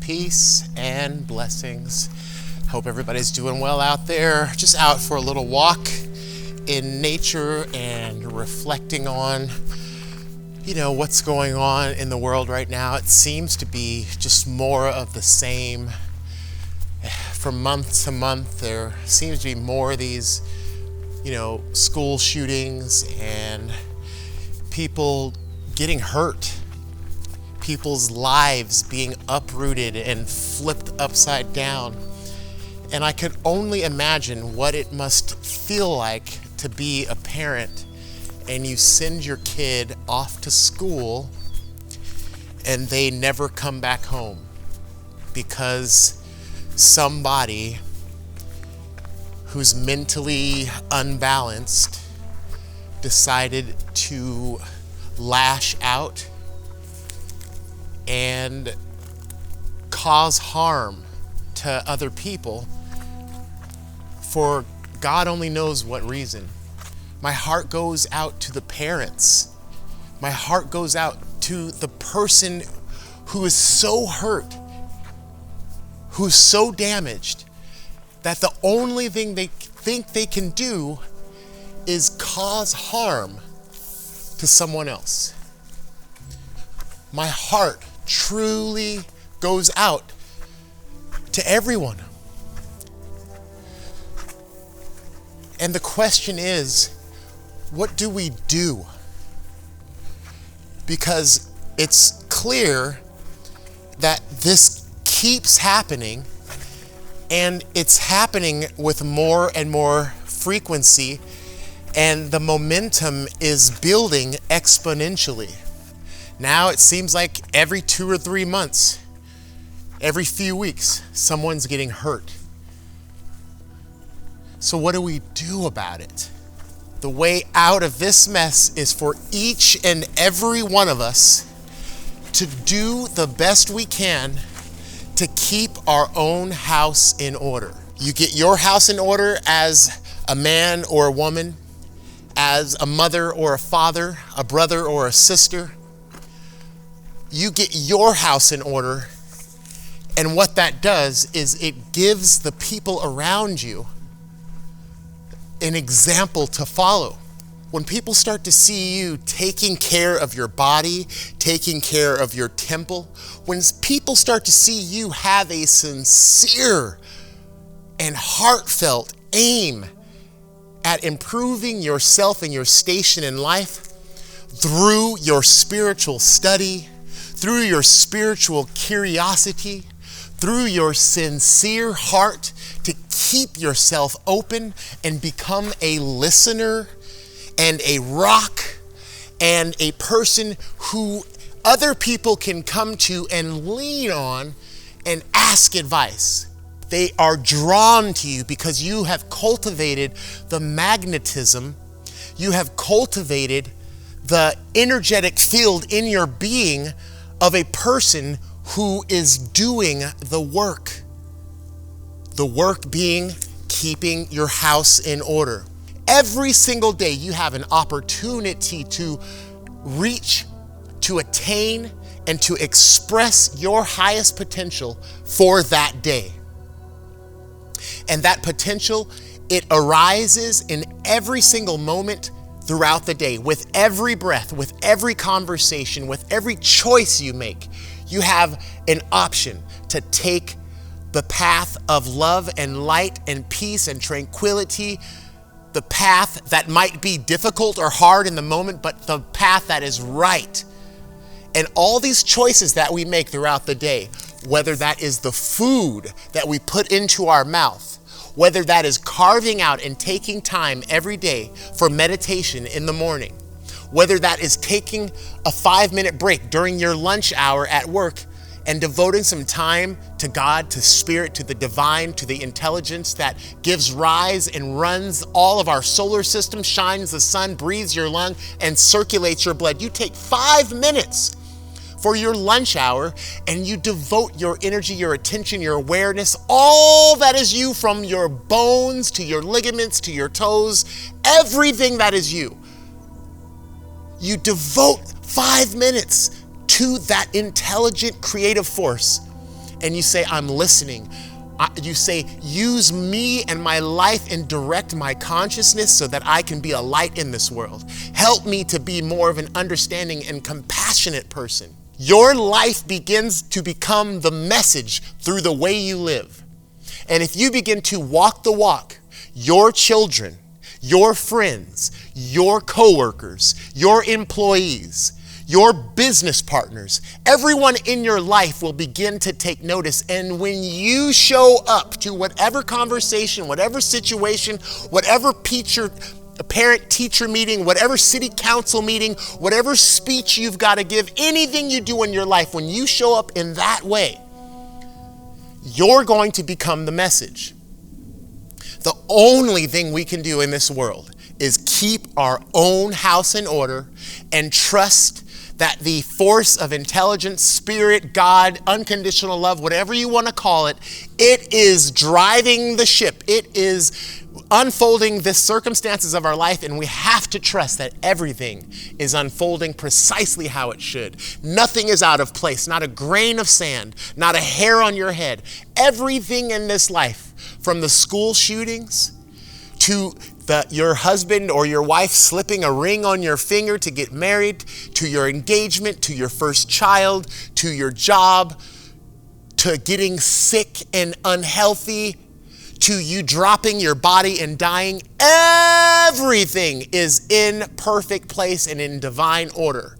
Peace and blessings. Hope everybody's doing well out there. Just out for a little walk in nature and reflecting on, what's going on in the world right now. It seems to be just more of the same. From month to month, there seems to be more of these, school shootings and people getting hurt. People's lives being uprooted and flipped upside down. And I could only imagine what it must feel like to be a parent and you send your kid off to school and they never come back home because somebody who's mentally unbalanced decided to lash out and cause harm to other people for God only knows what reason. My heart goes out to the parents. My heart goes out to the person who is so hurt, who's so damaged, that the only thing they think they can do is cause harm to someone else. My heart truly goes out to everyone. And the question is, what do we do? Because it's clear that this keeps happening, and it's happening with more and more frequency, and the momentum is building exponentially. Now it seems like every 2 or 3 months, every few weeks, someone's getting hurt. So what do we do about it? The way out of this mess is for each and every one of us to do the best we can to keep our own house in order. You get your house in order as a man or a woman, as a mother or a father, a brother or a sister. You get your house in order, and what that does is it gives the people around you an example to follow. When people start to see you taking care of your body, taking care of your temple, when people start to see you have a sincere and heartfelt aim at improving yourself and your station in life through your spiritual study, through your spiritual curiosity, through your sincere heart to keep yourself open and become a listener and a rock and a person who other people can come to and lean on and ask advice. They are drawn to you because you have cultivated the magnetism, you have cultivated the energetic field in your being of a person who is doing the work. The work being keeping your house in order. Every single day you have an opportunity to reach, to attain, and to express your highest potential for that day. And that potential, it arises in every single moment throughout the day, with every breath, with every conversation, with every choice you make. You have an option to take the path of love and light and peace and tranquility, the path that might be difficult or hard in the moment, but the path that is right. And all these choices that we make throughout the day, whether that is the food that we put into our mouth, whether that is carving out and taking time every day for meditation in the morning, whether that is taking a 5-minute break during your lunch hour at work and devoting some time to God, to spirit, to the divine, to the intelligence that gives rise and runs all of our solar system, shines the sun, breathes your lung, and circulates your blood. You take 5 minutes for your lunch hour and you devote your energy, your attention, your awareness, all that is you, from your bones to your ligaments to your toes, everything that is you. You devote 5 minutes to that intelligent creative force, and you say, I'm listening. You say, use me and my life and direct my consciousness so that I can be a light in this world. Help me to be more of an understanding and compassionate person. Your life begins to become the message through the way you live. And if you begin to walk the walk, your children, your friends, your coworkers, your employees, your business partners, everyone in your life will begin to take notice. And when you show up to whatever conversation, whatever situation, whatever parent-teacher meeting, whatever city council meeting, whatever speech you've got to give, anything you do in your life, when you show up in that way, you're going to become the message. The only thing we can do in this world is keep our own house in order and trust that the force of intelligence, spirit, God, unconditional love, whatever you want to call it, it is driving the ship. It is unfolding the circumstances of our life, and we have to trust that everything is unfolding precisely how it should. Nothing is out of place, not a grain of sand, not a hair on your head. Everything in this life, from the school shootings to your husband or your wife slipping a ring on your finger to get married, to your engagement, to your first child, to your job, to getting sick and unhealthy, to you dropping your body and dying, everything is in perfect place and in divine order.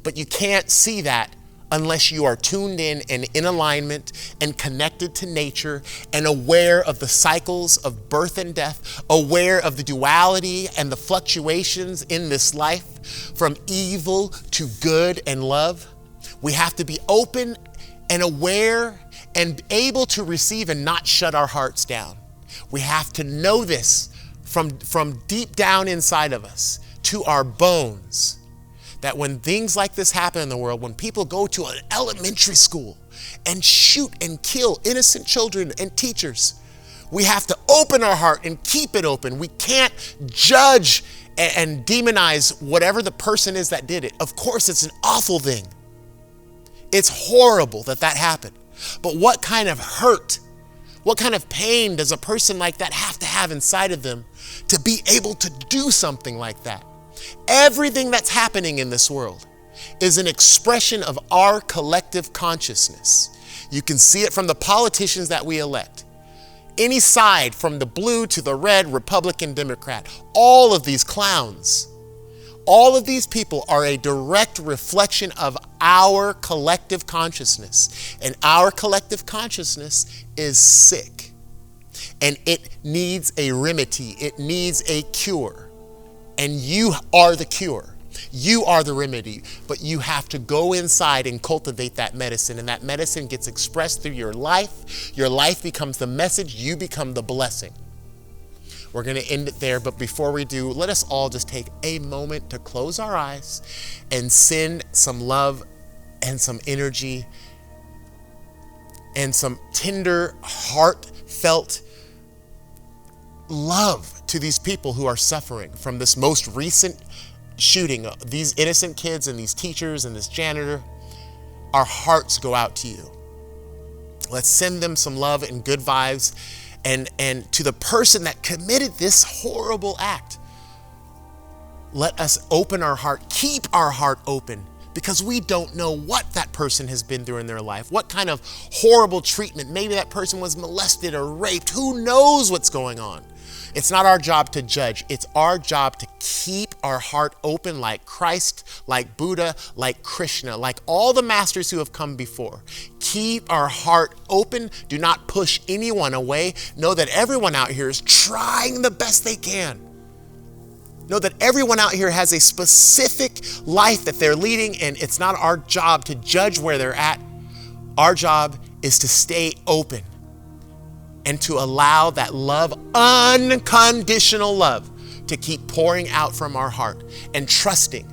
But you can't see that unless you are tuned in and in alignment and connected to nature and aware of the cycles of birth and death, aware of the duality and the fluctuations in this life from evil to good and love. We have to be open and aware and able to receive and not shut our hearts down. We have to know this from deep down inside of us to our bones, that when things like this happen in the world, when people go to an elementary school and shoot and kill innocent children and teachers, we have to open our heart and keep it open. We can't judge and demonize whatever the person is that did it. Of course, it's an awful thing. It's horrible that happened. But what kind of hurt, what kind of pain does a person like that have to have inside of them to be able to do something like that? Everything that's happening in this world is an expression of our collective consciousness. You can see it from the politicians that we elect. Any side, from the blue to the red, Republican, Democrat, all of these clowns, all of these people are a direct reflection of our collective consciousness. And our collective consciousness is sick. And it needs a remedy. It needs a cure. And you are the cure. You are the remedy. But you have to go inside and cultivate that medicine. And that medicine gets expressed through your life. Your life becomes the message. You become the blessing. We're going to end it there. But before we do, let us all just take a moment to close our eyes and send some love and some energy and some tender, heartfelt love to these people who are suffering from this most recent shooting, these innocent kids and these teachers and this janitor. Our hearts go out to you. Let's send them some love and good vibes. And to the person that committed this horrible act, let us open our heart, keep our heart open, because we don't know what that person has been through in their life, what kind of horrible treatment. Maybe that person was molested or raped. Who knows what's going on? It's not our job to judge. It's our job to keep our heart open like Christ, like Buddha, like Krishna, like all the masters who have come before. Keep our heart open. Do not push anyone away. Know that everyone out here is trying the best they can. Know that everyone out here has a specific life that they're leading, and it's not our job to judge where they're at. Our job is to stay open and to allow that love, unconditional love, to keep pouring out from our heart, and trusting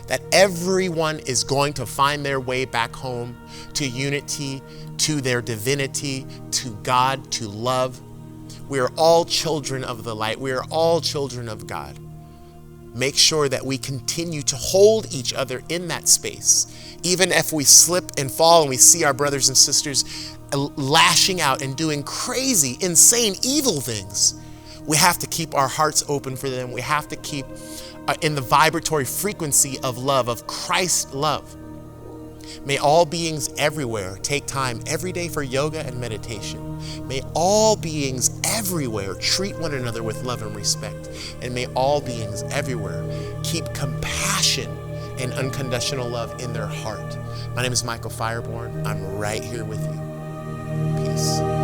that everyone is going to find their way back home to unity, to their divinity, to God, to love. We are all children of the light. We are all children of God. make sure that we continue to hold each other in that space. Even if we slip and fall and we see our brothers and sisters lashing out and doing crazy, insane, evil things, we have to keep our hearts open for them. We have to keep in the vibratory frequency of love, of Christ love. May all beings everywhere take time every day for yoga and meditation. May all beings everywhere treat one another with love and respect. And may all beings everywhere keep compassion and unconditional love in their heart. My name is Michael Fireborn. I'm right here with you. Peace.